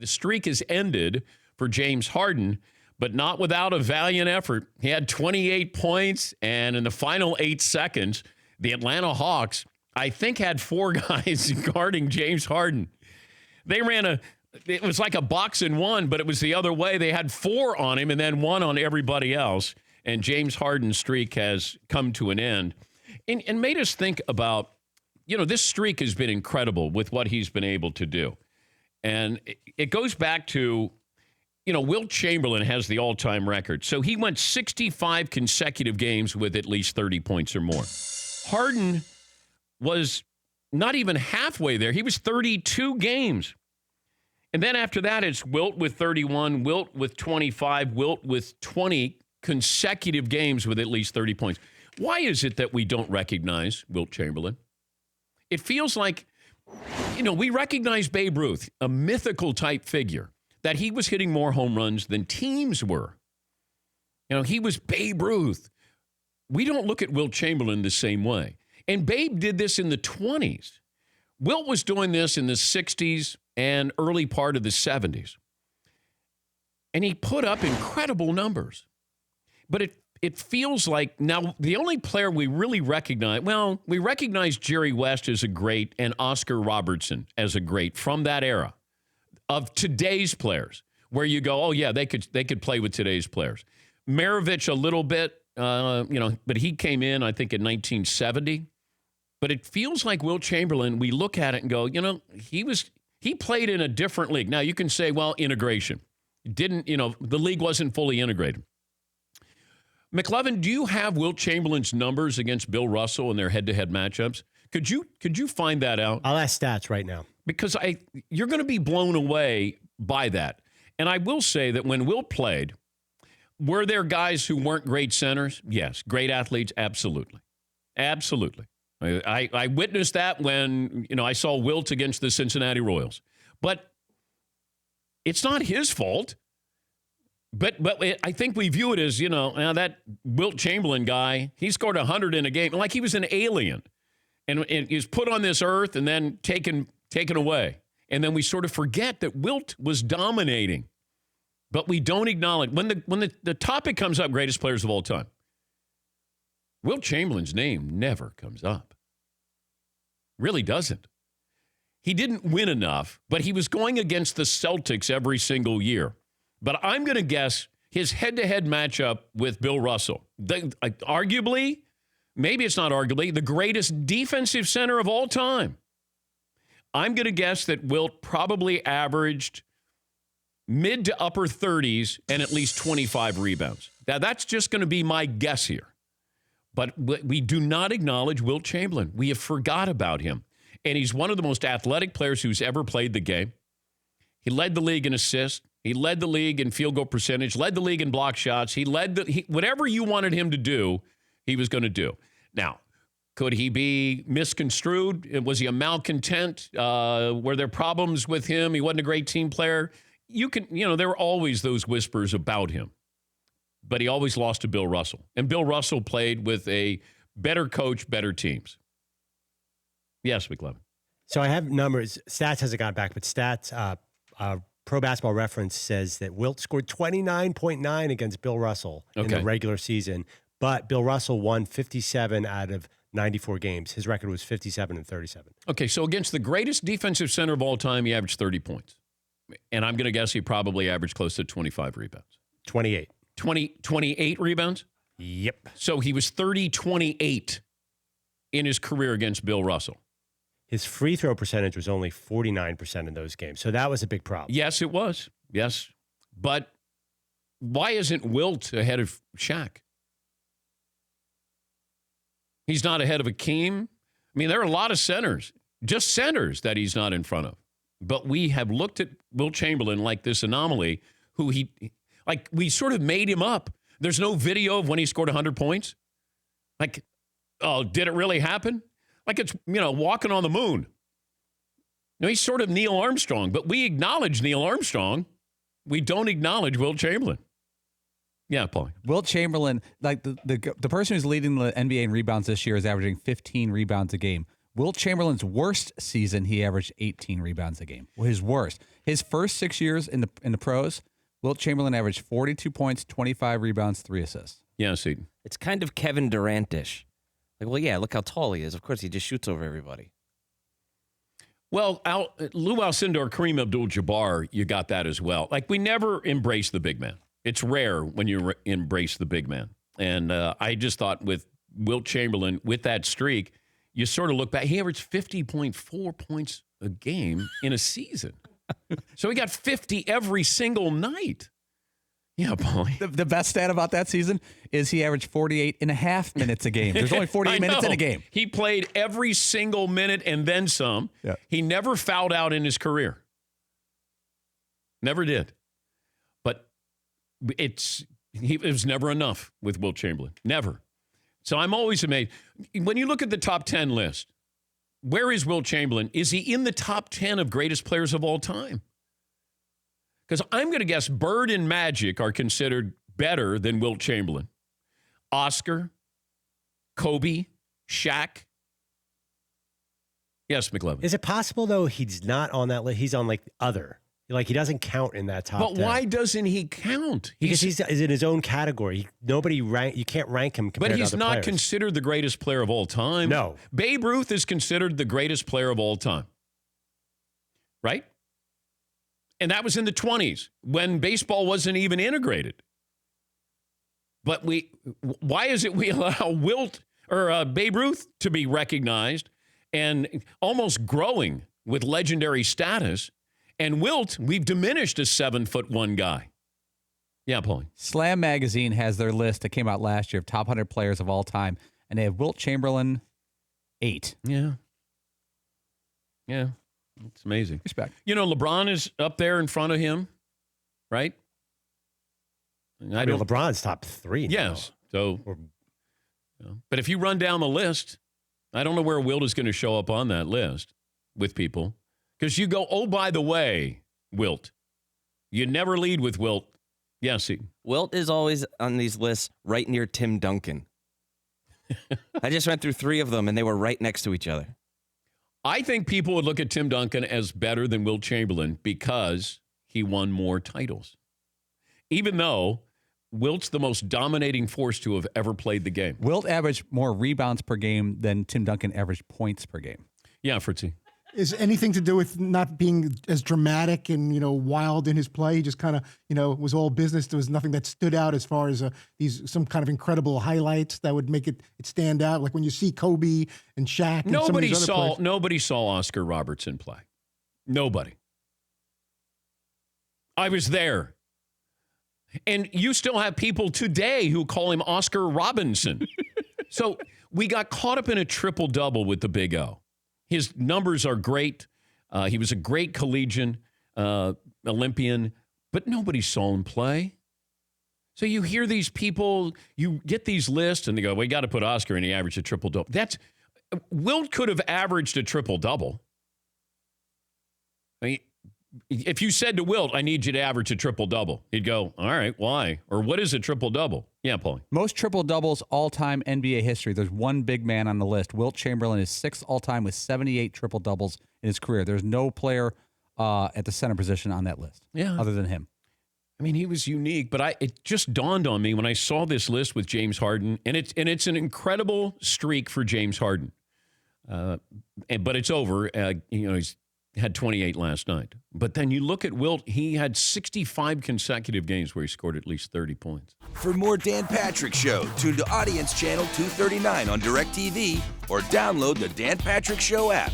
The streak has ended for James Harden, but not without a valiant effort. He had 28 points, and in the final 8 seconds, the Atlanta Hawks, I think, had 4 guys guarding James Harden. They ran it was like a box and one, but it was the other way. They had 4 on him and then 1 on everybody else, and James Harden's streak has come to an end. And made us think about, this streak has been incredible with what he's been able to do. And it goes back to, Wilt Chamberlain has the all-time record. So he went 65 consecutive games with at least 30 points or more. Harden was not even halfway there. He was 32 games. And then after that, it's Wilt with 31, Wilt with 25, Wilt with 20 consecutive games with at least 30 points. Why is it that we don't recognize Wilt Chamberlain? It feels like, we recognize Babe Ruth, a mythical type figure, that he was hitting more home runs than teams were. He was Babe Ruth. We don't look at Wilt Chamberlain the same way. And Babe did this in the 20s. Wilt was doing this in the 60s and early part of the 70s. And he put up incredible numbers. But it feels like now the only player we really recognize, we recognize Jerry West as a great and Oscar Robertson as a great from that era of today's players, where you go, oh yeah, they could play with today's players. Maravich a little bit, but he came in, I think, in 1970. But it feels like Wilt Chamberlain, we look at it and go, he played in a different league. Now you can say, well, integration. The league wasn't fully integrated. McLevin, do you have Wilt Chamberlain's numbers against Bill Russell in their head-to-head matchups? Could you find that out? I'll ask stats right now. Because you're going to be blown away by that. And I will say that when Wilt played, were there guys who weren't great centers? Yes. Great athletes? Absolutely. Absolutely. I witnessed that when, I saw Wilt against the Cincinnati Royals. But it's not his fault. But I think we view it as, that Wilt Chamberlain guy, he scored 100 in a game, like he was an alien. And he was put on this earth and then taken away. And then we sort of forget that Wilt was dominating. But we don't acknowledge, when the topic comes up, greatest players of all time, Wilt Chamberlain's name never comes up. Really doesn't. He didn't win enough, but he was going against the Celtics every single year. But I'm going to guess his head-to-head matchup with Bill Russell, arguably, maybe it's not arguably, the greatest defensive center of all time. I'm going to guess that Wilt probably averaged mid to upper 30s and at least 25 rebounds. Now, that's just going to be my guess here. But we do not acknowledge Wilt Chamberlain. We have forgot about him. And he's one of the most athletic players who's ever played the game. He led the league in assists. He led the league in field goal percentage, led the league in block shots. Whatever you wanted him to do, he was going to do. Now, could he be misconstrued? Was he a malcontent? Were there problems with him? He wasn't a great team player. There were always those whispers about him. But he always lost to Bill Russell. And Bill Russell played with a better coach, better teams. Yes, McLevin. So I have numbers. Stats hasn't got back, but stats, Pro Basketball Reference says that Wilt scored 29.9 against Bill Russell in the regular season, but Bill Russell won 57 out of 94 games. His record was 57-37. Okay, so against the greatest defensive center of all time, he averaged 30 points. And I'm going to guess he probably averaged close to 25 rebounds. 28. 28 rebounds? Yep. So he was 30-28 in his career against Bill Russell. His free throw percentage was only 49% in those games. So that was a big problem. Yes, it was. Yes. But why isn't Wilt ahead of Shaq? He's not ahead of Akeem. I mean, there are a lot of centers, just centers, that he's not in front of. But we have looked at Wilt Chamberlain like this anomaly who we sort of made him up. There's no video of when he scored 100 points. Like, oh, did it really happen? Like it's, walking on the moon. He's sort of Neil Armstrong, but we acknowledge Neil Armstrong. We don't acknowledge Wilt Chamberlain. Yeah, Paul. Wilt Chamberlain, like the person who's leading the NBA in rebounds this year is averaging 15 rebounds a game. Wilt Chamberlain's worst season, he averaged 18 rebounds a game. Well, his worst. His first 6 years in the pros, Wilt Chamberlain averaged 42 points, 25 rebounds, 3 assists. Yeah, Seton. It's kind of Kevin Durant-ish. Like, well, yeah, look how tall he is. Of course, he just shoots over everybody. Well, Lou Alcindor, Kareem Abdul-Jabbar, you got that as well. Like, we never embrace the big man. It's rare when you embrace the big man. And I just thought with Wilt Chamberlain, with that streak, you sort of look back. He averaged 50.4 points a game in a season. So he got 50 every single night. Yeah, Paulie. The best stat about that season is he averaged 48.5 minutes a game. There's only 48 minutes in a game. He played every single minute and then some. Yeah. He never fouled out in his career. Never did. But it was never enough with Wilt Chamberlain. Never. So I'm always amazed. When you look at the top 10 list, where is Wilt Chamberlain? Is he in the top 10 of greatest players of all time? Because I'm going to guess Bird and Magic are considered better than Wilt Chamberlain. Oscar, Kobe, Shaq. Yes, McLevin. Is it possible, though, he's not on that list? He's on, like, other. Like, he doesn't count in that top 10. But why doesn't he count? Because he's in his own category. You can't rank him compared to other players. But he's not considered the greatest player of all time. No. Babe Ruth is considered the greatest player of all time. Right? And that was in the 20s when baseball wasn't even integrated. But why is it we allow Wilt or Babe Ruth to be recognized and almost growing with legendary status? And Wilt, we've diminished a 7'1" guy. Yeah, Paulie. Slam Magazine has their list that came out last year of top 100 players of all time, and they have Wilt Chamberlain 8. Yeah. Yeah. It's amazing. Respect. You know, LeBron is up there in front of him, right? I mean, LeBron's top 3 now. Yes. So, but if you run down the list, I don't know where Wilt is going to show up on that list with people. Because you go, oh, by the way, Wilt. You never lead with Wilt. Yes. Wilt is always on these lists right near Tim Duncan. I just went through 3 of them, and they were right next to each other. I think people would look at Tim Duncan as better than Wilt Chamberlain because he won more titles. Even though Wilt's the most dominating force to have ever played the game. Wilt averaged more rebounds per game than Tim Duncan averaged points per game. Yeah, Fritzy. Is anything to do with not being as dramatic and, wild in his play? He just kind of, was all business. There was nothing that stood out as far as some kind of incredible highlights that would make it stand out. Like when you see Kobe and Shaq. And Nobody saw Oscar Robertson play. Nobody. I was there. And you still have people today who call him Oscar Robinson. So we got caught up in a triple-double with the Big O. His numbers are great. He was a great collegian, Olympian, but nobody saw him play. So you hear these people, you get these lists, and they go, we got to put Oscar in. He averaged a triple-double. Wilt could have averaged a triple-double. I mean, if you said to Wilt, I need you to average a triple-double, he'd go, all right, why? Or what is a triple-double? Yeah, Paulie. Most triple-doubles all-time NBA history. There's one big man on the list. Wilt Chamberlain is 6th all-time with 78 triple-doubles in his career. There's no player at the center position on that list other than him. I mean, he was unique, but it just dawned on me when I saw this list with James Harden, and it's an incredible streak for James Harden. But it's over. He's had 28 last night. But then you look at Wilt, he had 65 consecutive games where he scored at least 30 points. For more Dan Patrick Show, tune to Audience Channel 239 on DirecTV or download the Dan Patrick Show app.